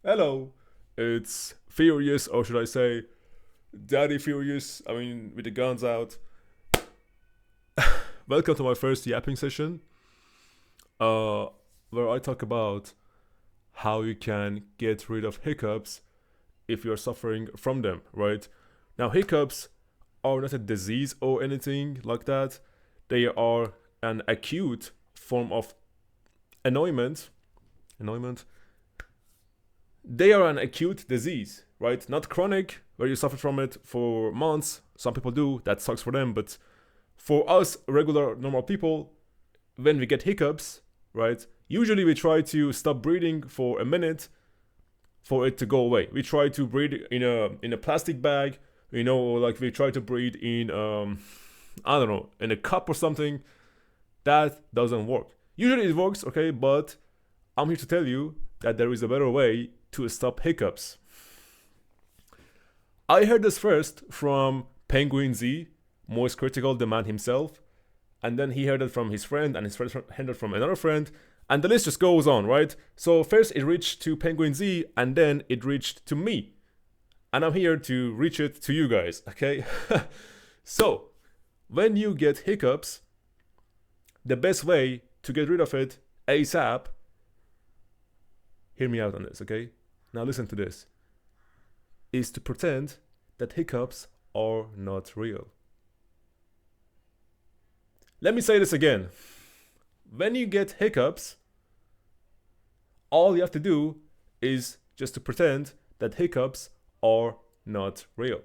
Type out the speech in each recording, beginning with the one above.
Hello, it's Furious, or should I say, Daddy Furious? I mean, with the guns out. Welcome to my first yapping session, uh, where I talk about how you can get rid of hiccups if you're suffering from them, right? Now, hiccups are not a disease or anything like that, they are an acute form of annoyment. Annoyment? They are an acute disease, right? Not chronic, where you suffer from it for months. Some people do, that sucks for them. But for us, regular, normal people, when we get hiccups, right, usually we try to stop breathing for a minute for it to go away. We try to breathe in a plastic bag, or like we try to breathe in, I don't know, in a cup or something. That doesn't work. Usually it works, okay, but I'm here to tell you that there is a better way to stop hiccups. I heard this first from 𝒟𝒹𝓎, most critical, the man himself, and then he heard it from his friend, and his friend heard it from another friend, and the list just goes on, right? So first it reached to 𝒟𝒹𝓎, and then it reached to me, and I'm here to reach it to you guys, okay? So, when you get hiccups, the best way to get rid of it ASAP, hear me out on this, okay? Now listen to this, is to pretend that hiccups are not real. Let me say this again. When you get hiccups, all you have to do is just to pretend that hiccups are not real.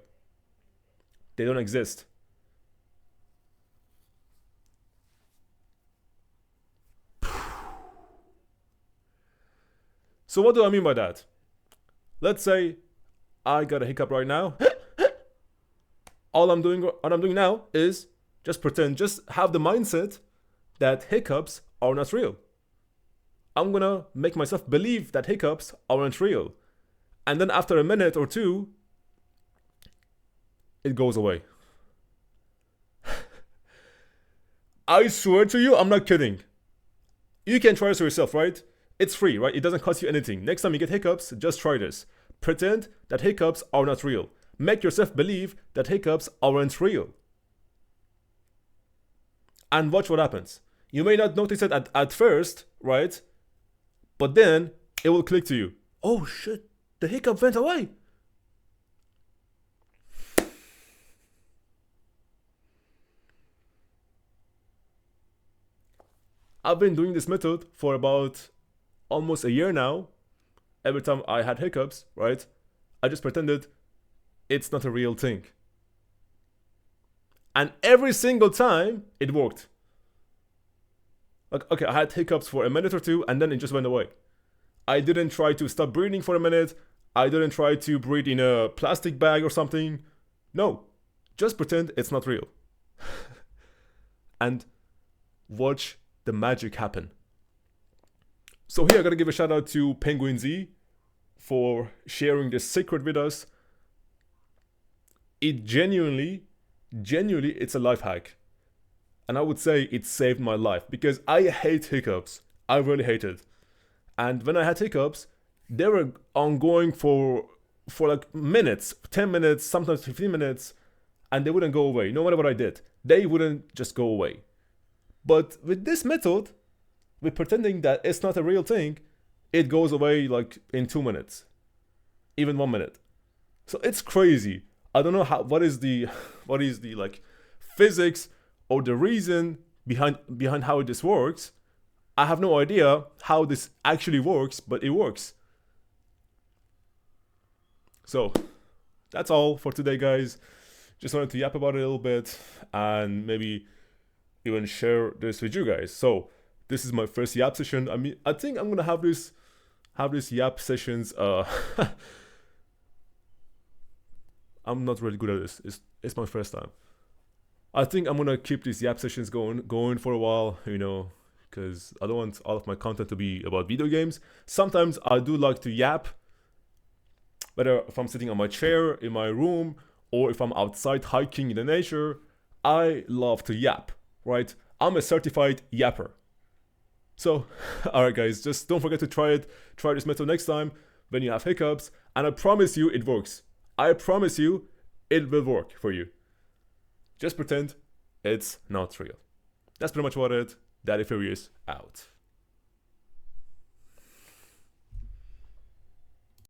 They don't exist. So what do I mean by that? Let's say I got a hiccup right now. All I'm doing now is just pretend, just have the mindset that hiccups are not real. I'm gonna make myself believe that hiccups aren't real. And then after a minute or two, it goes away. I swear to you, I'm not kidding. You can try this yourself, right? It's free, right? It doesn't cost you anything. Next time you get hiccups, just try this. Pretend that hiccups are not real. Make yourself believe that hiccups aren't real. And watch what happens. You may not notice it at first, right? But then it will click to you. Oh shit, the hiccup went away. I've been doing this method for about almost a year now. Every time I had hiccups, right, I just pretended it's not a real thing. And every single time it worked. Like, okay, I had hiccups for a minute or two and then it just went away. I didn't try to stop breathing for a minute. I didn't try to breathe in a plastic bag or something. No, just pretend it's not real. And watch the magic happen. So here I gotta give a shout out to 𝒟𝒹𝓎 for sharing this secret with us. It genuinely, it's a life hack. And I would say it saved my life because I hate hiccups. I really hate it. And when I had hiccups, they were ongoing for like minutes, 10 minutes, sometimes 15 minutes, and they wouldn't go away. No matter what I did, they wouldn't just go away. But with this method, with pretending that it's not a real thing, it goes away like in 2 minutes, even 1 minute. So it's crazy. I don't know what is the like physics or the reason behind how this works. I have no idea how this actually works, but it works. So that's all for today, guys. Just wanted to yap about it a little bit and maybe even share this with you guys. So this is my first yap session. I mean, I think I'm gonna have this yap sessions. I'm not really good at this. It's my first time. I think I'm gonna keep these yap sessions going for a while, because I don't want all of my content to be about video games. Sometimes I do like to yap, whether if I'm sitting on my chair in my room or if I'm outside hiking in the nature. I love to yap, right? I'm a certified yapper. So, alright guys, just don't forget to try this method next time. when you have hiccups, and I promise you it works. I promise you it will work for you. Just pretend it's not real. That's pretty much what it. Daddy Furious out.